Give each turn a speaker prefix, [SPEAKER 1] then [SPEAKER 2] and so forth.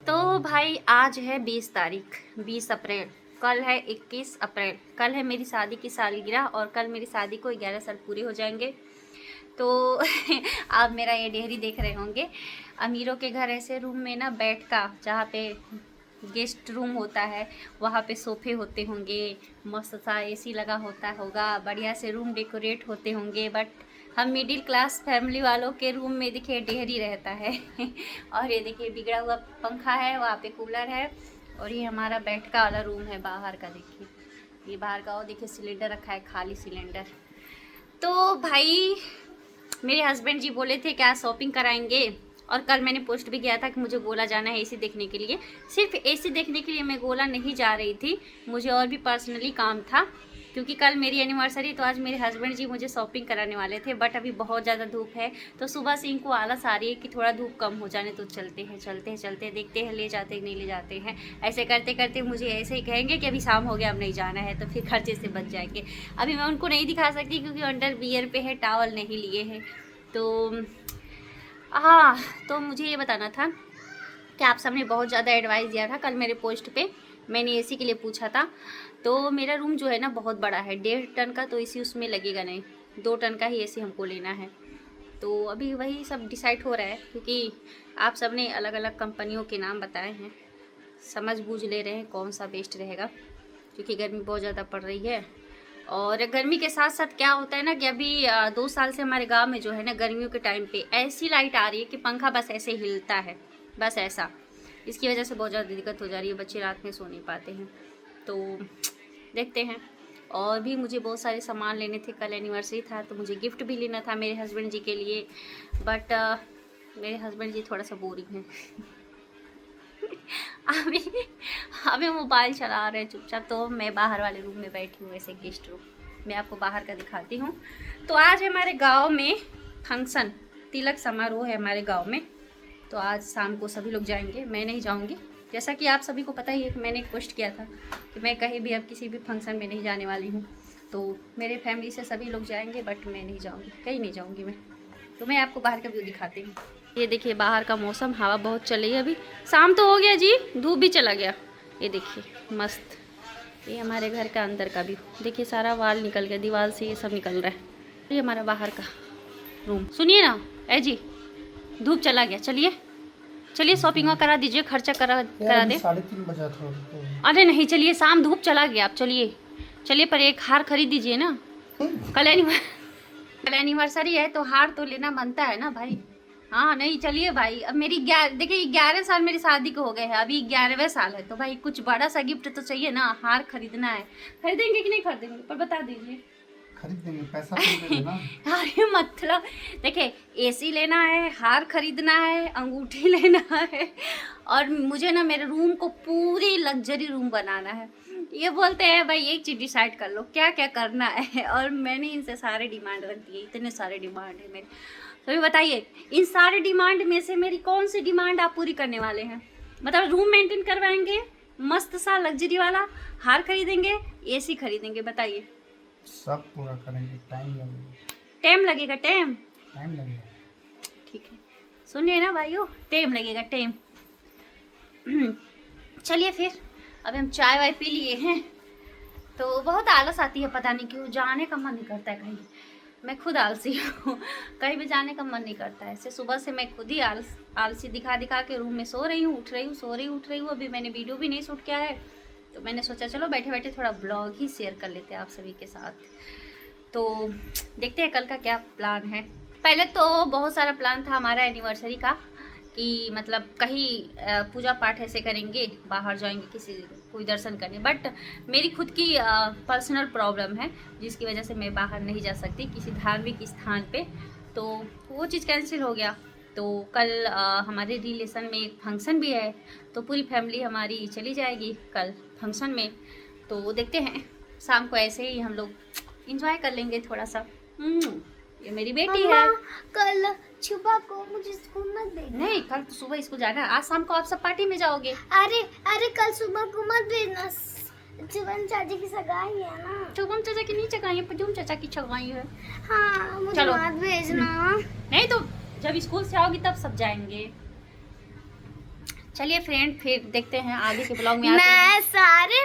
[SPEAKER 1] तो भाई आज है 20 तारीख 20 अप्रैल, कल है 21 अप्रैल। कल है मेरी शादी की सालगिरह और कल मेरी शादी को 11 साल पूरे हो जाएंगे। तो आप मेरा ये डेहरी देख रहे होंगे। अमीरों के घर ऐसे रूम में ना बेड का, जहाँ पे गेस्ट रूम होता है वहाँ पे सोफे होते होंगे, मस्त सा एसी लगा होता होगा, बढ़िया से रूम डेकोरेट होते होंगे। बट हम मिडिल क्लास फैमिली वालों के रूम में देखिए डेहरी रहता है। और ये देखिए बिगड़ा हुआ पंखा है, वहाँ पे कूलर है और ये हमारा बेड का वाला रूम है बाहर का। देखिए ये बाहर का, और देखिए सिलेंडर रखा है, खाली सिलेंडर। तो भाई मेरे हस्बैंड जी बोले थे क्या शॉपिंग कराएंगे, और कल मैंने पोस्ट भी किया था कि मुझे गोला जाना है एसी देखने के लिए। सिर्फ एसी देखने के लिए मैं गोला नहीं जा रही थी, मुझे और भी पर्सनली काम था, क्योंकि कल मेरी एनिवर्सरी। तो आज मेरे हस्बैंड जी मुझे शॉपिंग कराने वाले थे, बट अभी बहुत ज़्यादा धूप है तो सुबह से इनको आलस आ रही है कि थोड़ा धूप कम हो जाने तो चलते हैं देखते हैं ले जाते हैं नहीं ले जाते हैं। ऐसे करते करते मुझे ऐसे ही कहेंगे कि अभी शाम हो गया अब नहीं जाना है, तो फिर खर्चे से बच जाएंगे। अभी मैं उनको नहीं दिखा सकती क्योंकि अंडर वियर पे है, टावल नहीं लिए हैं। तो हाँ, तो मुझे ये बताना था कि आप सबने बहुत ज़्यादा एडवाइस दिया था कल मेरे पोस्ट पे, मैंने एसी के लिए पूछा था। तो मेरा रूम जो है ना बहुत बड़ा है, 1.5 टन का तो एसी उसमें लगेगा नहीं, 2 टन का ही एसी हमको लेना है। तो अभी वही सब डिसाइड हो रहा है, क्योंकि आप सबने अलग अलग कंपनियों के नाम बताए हैं, समझ बूझ ले रहे हैं कौन सा बेस्ट रहेगा, क्योंकि गर्मी बहुत ज़्यादा पड़ रही है। और गर्मी के साथ साथ क्या होता है ना कि अभी 2 साल से हमारे गांव में जो है ना गर्मियों के टाइम पे ऐसी लाइट आ रही है कि पंखा बस ऐसे हिलता है, बस ऐसा। इसकी वजह से बहुत ज़्यादा दिक्कत हो जा रही है, बच्चे रात में सो नहीं पाते हैं। तो देखते हैं। और भी मुझे बहुत सारे सामान लेने थे, कल एनिवर्सरी था तो मुझे गिफ्ट भी लेना था मेरे हस्बैंड जी के लिए। बट मेरे हस्बैंड जी थोड़ा सा बोरिंग हैं। अभी अभी मोबाइल चला रहे हैं चुपचाप। तो मैं बाहर वाले रूम में बैठी हूँ, ऐसे गेस्ट रूम। मैं आपको बाहर का दिखाती हूँ। तो आज हमारे गांव में फंक्शन, तिलक समारोह है हमारे गांव में। तो आज शाम को सभी लोग जाएंगे, मैं नहीं जाऊंगी। जैसा कि आप सभी को पता ही है कि मैंने एक पोस्ट किया था कि मैं कहीं भी अब किसी भी फंक्शन में नहीं जाने वाली हूँ। तो मेरे फैमिली से सभी लोग जाएंगे, बट मैं नहीं जाऊँगी, कहीं नहीं जाऊँगी मैं। तो मैं आपको बाहर का व्यू दिखाती हूँ। ये देखिए बाहर का मौसम, हवा बहुत चल रही है। अभी शाम तो हो गया जी, धूप भी चला गया। ये देखिए मस्त। ये हमारे घर का अंदर का भी देखिए, सारा वाल निकल गया, दीवार से ये सब निकल रहा है। ये हमारा बाहर का रूम। सुनिए ना ए जी, धूप चला गया, चलिए चलिए शॉपिंग करा दीजिए, खर्चा करा दे।
[SPEAKER 2] 3:30 बजा था।
[SPEAKER 1] अरे नहीं चलिए, शाम धूप चला गया, आप चलिए चलिए, पर एक हार खरीद दीजिए ना। कल एनिवर्सरी है तो हार तो लेना बनता है ना भाई। हाँ नहीं चलिए भाई, अब मेरी देखिए 11 साल मेरी शादी को हो गए हैं, अभी 11वें साल है, तो भाई कुछ बड़ा सा गिफ्ट तो चाहिए ना, हार खरीदना है। खरीदेंगे कि नहीं खरीदेंगे पर बता दीजिए।
[SPEAKER 2] खरीद देंगे, पैसा तो दे देना।
[SPEAKER 1] अरे मतलब देखिए, एसी लेना है, हार खरीदना है, अंगूठी लेना है, और मुझे ना मेरे रूम को पूरी लग्जरी रूम बनाना है। ये बोलते हैं भाई एक चीज़ डिसाइड कर लो क्या क्या करना है, और मैंने इनसे सारे डिमांड रख दिए, इतने सारे डिमांड है मेरे। तो ये बताइए इन सारे डिमांड में से मेरी कौन सी डिमांड आप पूरी करने वाले हैं? मतलब रूम मेंटेन करवाएंगे मस्त सा लग्जरी वाला, हार खरीदेंगे, एसी खरीदेंगे, बताइए।
[SPEAKER 2] सब पूरा करेंगे, टाइम लगेगा।
[SPEAKER 1] टाइम लगेगा? टाइम
[SPEAKER 2] लगेगा।
[SPEAKER 1] ठीक है, सुनिए ना भाइयों, टाइम लगेगा टाइम। चलिए फिर, अब हम चाय वाय पी लिए हैं तो बहुत आलस आती है, पता नहीं क्यों जाने का मन नहीं करता है कहीं। मैं खुद आलसी हूँ, कहीं भी जाने का मन नहीं करता है। ऐसे सुबह से मैं खुद ही आलसी दिखा दिखा के रूम में सो रही हूँ, उठ रही हूँ, सो रही हूँ, उठ रही हूँ। अभी मैंने वीडियो भी नहीं शूट किया है, तो मैंने सोचा चलो बैठे बैठे थोड़ा ब्लॉग ही शेयर कर लेते हैं आप सभी के साथ। तो देखते हैं कल का क्या प्लान है। पहले तो बहुत सारा प्लान था हमारा एनिवर्सरी का, कि मतलब कहीं पूजा पाठ ऐसे करेंगे, बाहर जाएंगे किसी कोई दर्शन करने। बट मेरी खुद की पर्सनल प्रॉब्लम है जिसकी वजह से मैं बाहर नहीं जा सकती किसी धार्मिक स्थान पे, तो वो चीज़ कैंसिल हो गया। तो कल हमारे रिलेशन में एक फंक्शन भी है, तो पूरी फैमिली हमारी चली जाएगी कल फंक्शन में। तो देखते हैं, शाम को ऐसे ही हम लोग इंजॉय कर लेंगे थोड़ा सा। ये मेरी बेटी है।
[SPEAKER 3] कल सुबह को मुझे स्कूल मत भेजना।
[SPEAKER 1] नहीं, कल तो सुबह स्कूल जाना है, आज शाम को आप सब पार्टी में जाओगे।
[SPEAKER 3] अरे अरे कल सुबह को मत भेजना, शुभम चाचा की सगाई है ना।
[SPEAKER 1] शुभम चाचा की नहीं चगाई है, पजुम चाचा की चगाई है।
[SPEAKER 3] हाँ मुझे
[SPEAKER 1] चलो।
[SPEAKER 3] मत भेजना।
[SPEAKER 1] नहीं तो जब स्कूल से आओगी तब सब जाएंगे। चलिए फ्रेंड, फिर देखते हैं आगे के ब्लॉग में आते हैं।
[SPEAKER 3] मैं सारे